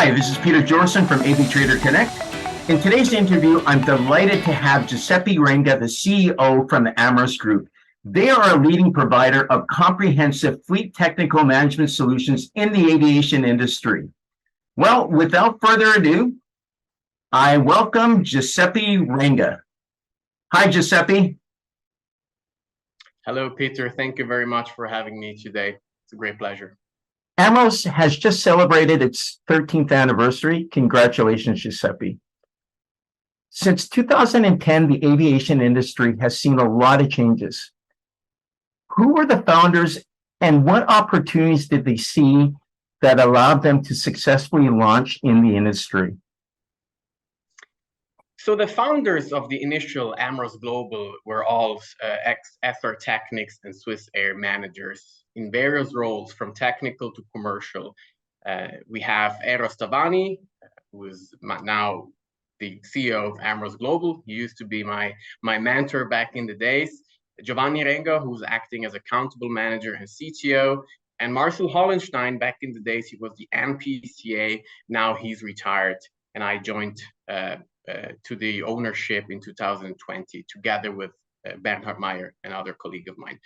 Hi, this is Peter Jorson from AviTrader Connect. In today's interview, I'm delighted to have Giuseppe Renga, the CEO from the AMROS Group. They are a leading provider of comprehensive fleet technical management solutions in the aviation industry. Well, without further ado, I welcome Giuseppe Renga. Hi, Giuseppe. Hello, Peter. Thank you very much for having me today. It's a great pleasure. AMROS has just celebrated its 13th anniversary. Congratulations, Giuseppe. Since 2010, the aviation industry has seen a lot of changes. Who were the founders and what opportunities did they see that allowed them to successfully launch in the industry? So the founders of the initial AMROS Global were all ex-SR Technics and Swiss Air managers in various roles from technical to commercial. We have Eros Tavani, who is now the CEO of AMROS Global. He used to be my mentor back in the days. Giovanni Renga, who's acting as accountable manager and CTO, and Marcel Hollenstein, back in the days, he was the NPCA. Now he's retired, and I joined to the ownership in 2020, together with Bernhard Meyer, another colleague of mine.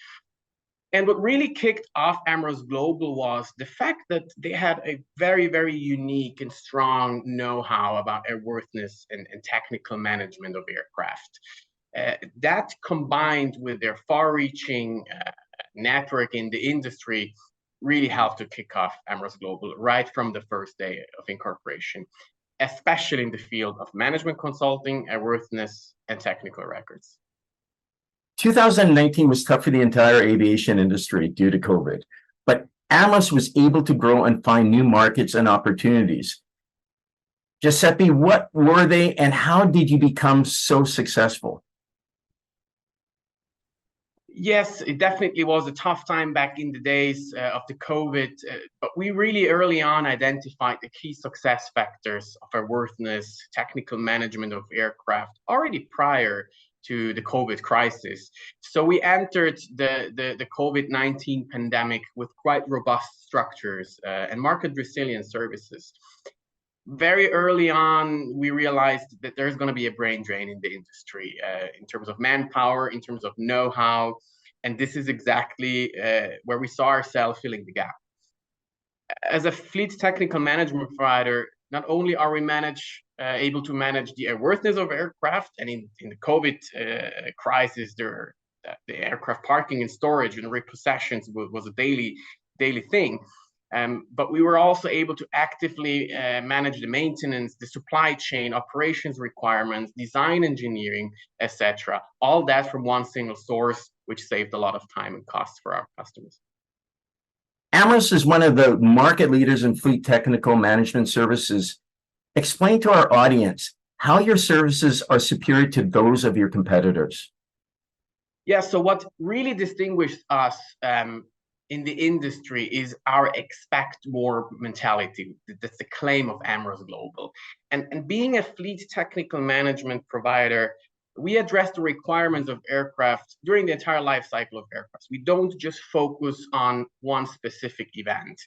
And what really kicked off AMROS Global was the fact that they had a very, very unique and strong know-how about airworthiness and technical management of aircraft. That combined with their far-reaching network in the industry really helped to kick off AMROS Global right from the first day of incorporation, especially in the field of management consulting, airworthiness, and technical records. 2019 was tough for the entire aviation industry due to COVID, but AMROS was able to grow and find new markets and opportunities. Giuseppe, what were they and how did you become so successful? Yes, it definitely was a tough time back in the days of the COVID, but we really early on identified the key success factors of airworthiness, technical management of aircraft already prior to the COVID crisis. So we entered the COVID-19 pandemic with quite robust structures and market resilient services. Very early on, we realized that there's going to be a brain drain in the industry in terms of manpower, in terms of know-how, and this is exactly where we saw ourselves filling the gap. As a fleet technical management provider, not only are we able to manage the airworthiness of aircraft, and in the COVID crisis, the aircraft parking and storage and repossessions was a daily thing. But we were also able to actively manage the maintenance, the supply chain, operations requirements, design engineering, etc. All that from one single source, which saved a lot of time and costs for our customers. AMROS is one of the market leaders in fleet technical management services. Explain to our audience how your services are superior to those of your competitors. Yeah, so what really distinguished us in the industry is our expect more mentality. That's the claim of AMROS Global. And being a fleet technical management provider, we address the requirements of aircraft during the entire life cycle of aircraft. We don't just focus on one specific event.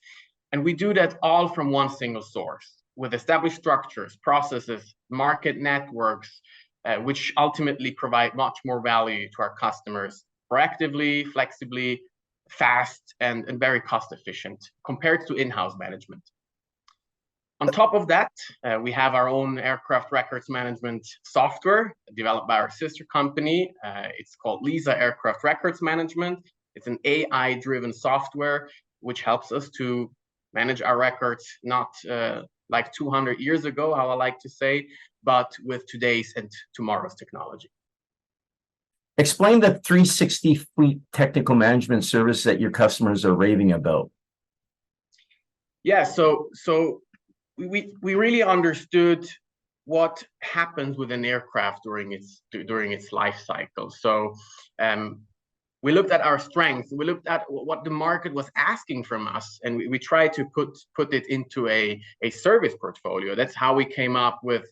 And we do that all from one single source with established structures, processes, market networks, which ultimately provide much more value to our customers proactively, flexibly, fast, and very cost efficient compared to in-house management. On top of that, we have our own aircraft records management software developed by our sister company. It's called Lisa Aircraft Records Management. It's an AI-driven software which helps us to manage our records, not like 200 years ago, how I like to say, but with today's and tomorrow's technology. Explain the 360 fleet technical management service that your customers are raving about. Yeah, so we really understood what happens with an aircraft during its life cycle. So we looked at our strengths, we looked at what the market was asking from us, and we tried to put it into a service portfolio. That's how we came up with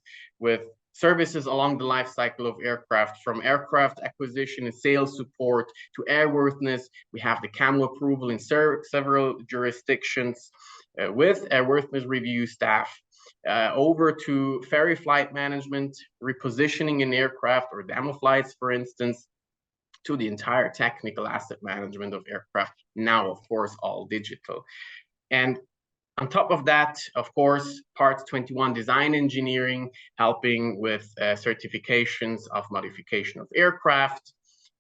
services along the life cycle of aircraft, from aircraft acquisition and sales support to airworthiness. We have the CAMO approval in several jurisdictions with airworthiness review staff. over to ferry flight management, repositioning an aircraft or demo flights, for instance, to the entire technical asset management of aircraft, now, of course, all digital. And on top of that, of course, Part 21 design engineering, helping with certifications of modification of aircraft.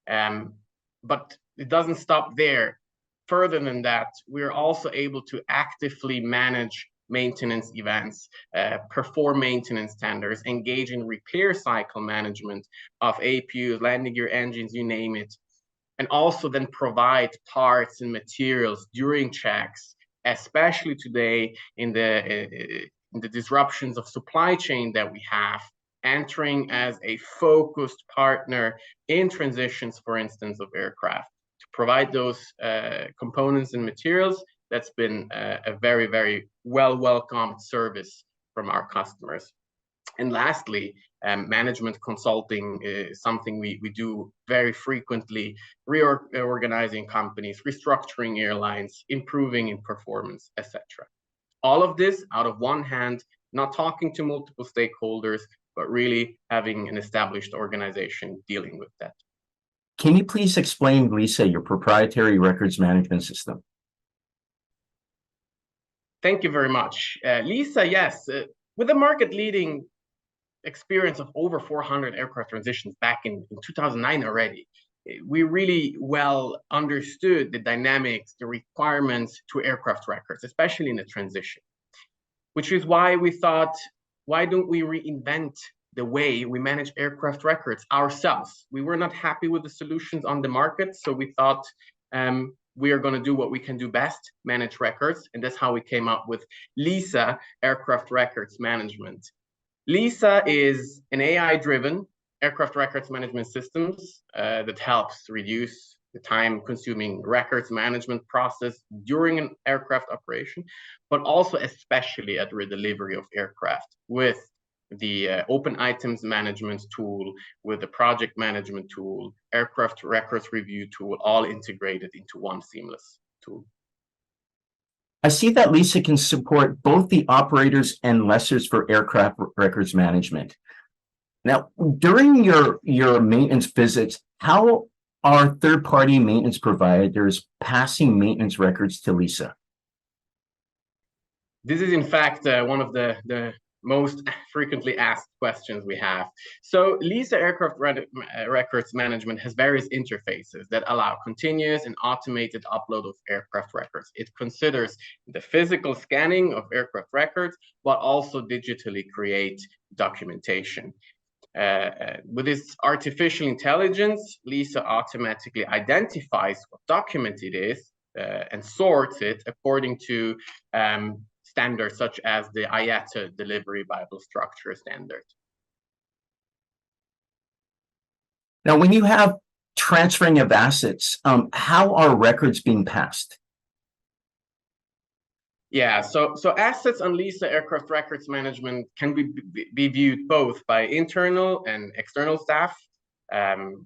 But it doesn't stop there. Further than that, we're also able to actively manage maintenance events, perform maintenance tenders, engage in repair cycle management of APUs, landing gear engines, you name it, and also then provide parts and materials during checks, especially today in the disruptions of supply chain that we have, entering as a focused partner in transitions, for instance, of aircraft, to provide those components and materials. That's been a very, very welcomed service from our customers. And lastly, management consulting is something we do very frequently, reorganizing companies, restructuring airlines, improving in performance, etc. All of this out of one hand, not talking to multiple stakeholders, but really having an established organization dealing with that. Can you please explain, Lisa, your proprietary records management system? Thank you very much. Lisa, yes, with a market-leading experience of over 400 aircraft transitions back in 2009 already, we really well understood the dynamics, the requirements to aircraft records, especially in a transition, which is why we thought, why don't we reinvent the way we manage aircraft records ourselves? We were not happy with the solutions on the market, so we thought we are going to do what we can do best, manage records, and that's how we came up with Lisa Aircraft Records Management. Lisa is an AI-driven aircraft records management systems that helps reduce the time-consuming records management process during an aircraft operation, but also especially at redelivery of aircraft with the open items management tool, with the project management tool, aircraft records review tool, all integrated into one seamless tool. I see that Lisa can support both the operators and lessors for aircraft records management. Now, during your maintenance visits, how are third-party maintenance providers passing maintenance records to Lisa? This is, in fact, one of the most frequently asked questions we have. So Lisa Aircraft Records Management has various interfaces that allow continuous and automated upload of aircraft records. It considers the physical scanning of aircraft records, but also digitally create documentation. With this artificial intelligence, Lisa automatically identifies what document it is and sorts it according to standards such as the IATA Delivery Bible Structure Standard. Now, when you have transferring of assets, how are records being passed? Yeah, so assets on Lisa Aircraft Records Management can be viewed both by internal and external staff.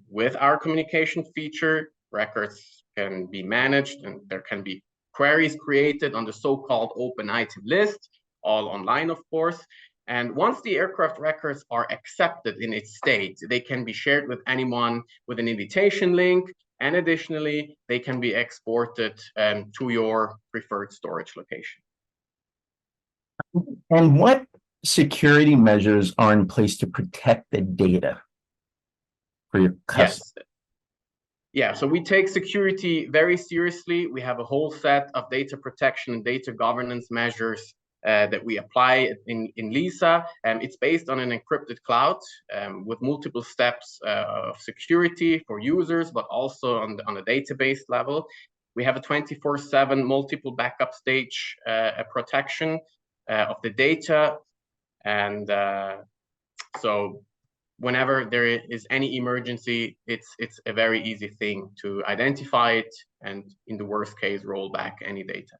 With our communication feature, records can be managed and there can be queries created on the so-called open item list, all online, of course. And once the aircraft records are accepted in its state, they can be shared with anyone with an invitation link. And additionally, they can be exported to your preferred storage location. And what security measures are in place to protect the data for your customers? Yes. Yeah, so we take security very seriously. We have a whole set of data protection and data governance measures that we apply in Lisa. It's based on an encrypted cloud with multiple steps of security for users, but also on a database level. We have a 24/7 multiple backup stage protection of the data. And so whenever there is any emergency, it's a very easy thing to identify it and, in the worst case, roll back any data.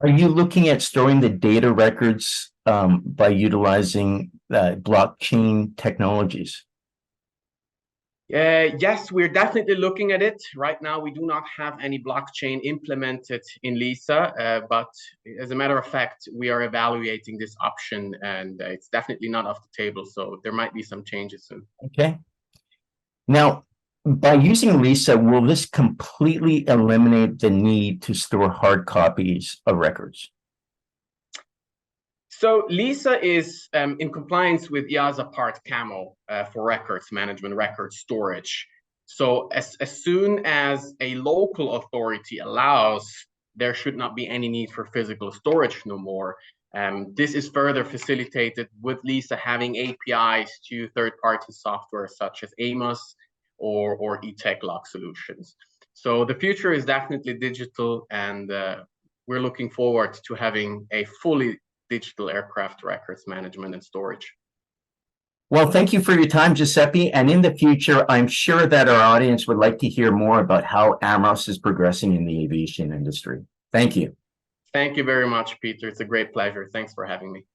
Are you looking at storing the data records by utilizing blockchain technologies? Yes, we're definitely looking at it. Right now, we do not have any blockchain implemented in Lisa, but as a matter of fact, we are evaluating this option, and it's definitely not off the table. So there might be some changes soon. Okay. Now, by using Lisa, will this completely eliminate the need to store hard copies of records? So Lisa is in compliance with IASA Part Camo for records management, record storage. So as soon as a local authority allows, there should not be any need for physical storage no more. This is further facilitated with Lisa having APIs to third-party software such as AMROS or e-tech-log solutions. So the future is definitely digital, and we're looking forward to having a fully digital aircraft records management and storage. Well, thank you for your time, Giuseppe. And in the future, I'm sure that our audience would like to hear more about how AMROS is progressing in the aviation industry. Thank you. Thank you very much, Peter. It's a great pleasure. Thanks for having me.